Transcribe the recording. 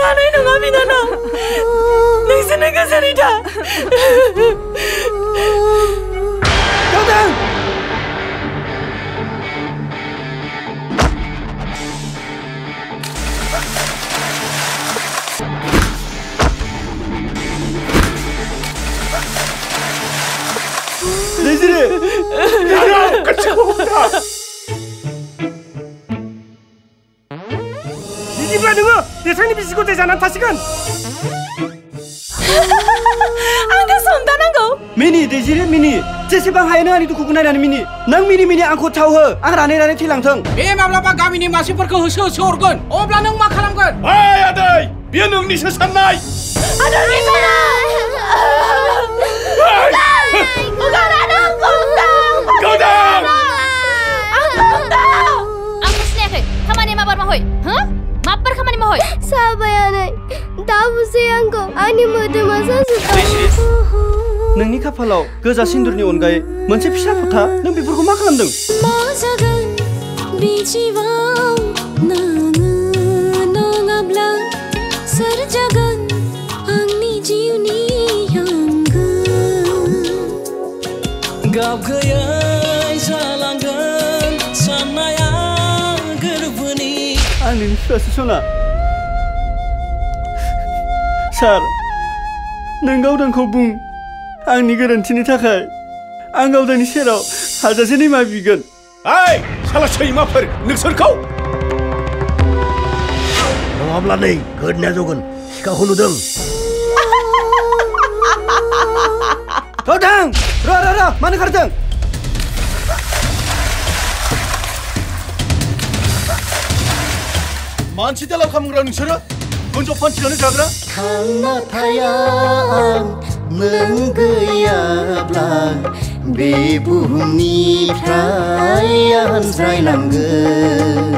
Hanan nङा बिनानाव नोंसोरनो गोजोनै था गावदों 내지리 야야 같이 먹자 이집라 너가 대상이 비시고 되잖아 다시간 आंखौ संदानांगौ मिनि दैजिरि मिनि जेसेबां हायो नों आंनि दुखुखौ नायनानै मिनि नों मिनि मिनि आंखौ थाव हो आं रानै रानै थैलांथों बे माब्लाबा गामिनि मानसिफोरखौ होसो होसो हरगोन अब्ला नों मा खालामगोन ओइ आदै बेयो नोंनिसो साननाय आदै बिनानाव गावदों आं बुजियाखै खामानि माबार माहै हो माब्बार खामानि माहै साबायानै दा बुजि आंखौ आंनि मोदोमा साजोबबाय नोंनि खाफालाव गोजा सिन्दुरनि अनगायै मोनसे फिसा फोथा नों बेफोरखौ मा खालामदों मा जागोन बे जिउआव नोङो नङाब्ला सोर जागोन आंनि जिउनि आंगो गाबगैयै जालांगोन साननाया गोरबोनि आंनि फिसासो सना सार नों गावदांखौ बुं आंनि गोरोन्थिनि थाखाय आं गावदांनि सेराव हाजासे निमाहा बिगोन ओइ साला सैमाफोर नोंसोरखौ नङाब्ला नै गोदनाया जगोन सिखाखौ नुदों गावदां र मानो खारदों मानसि दालाव खालामग्रा नोंसोरो गन्ज' फानथिनानै जाग्रा थांना थाया आं नों गैयाब्ला बे बुहुमनिफ्राय आनज्रायलांगोन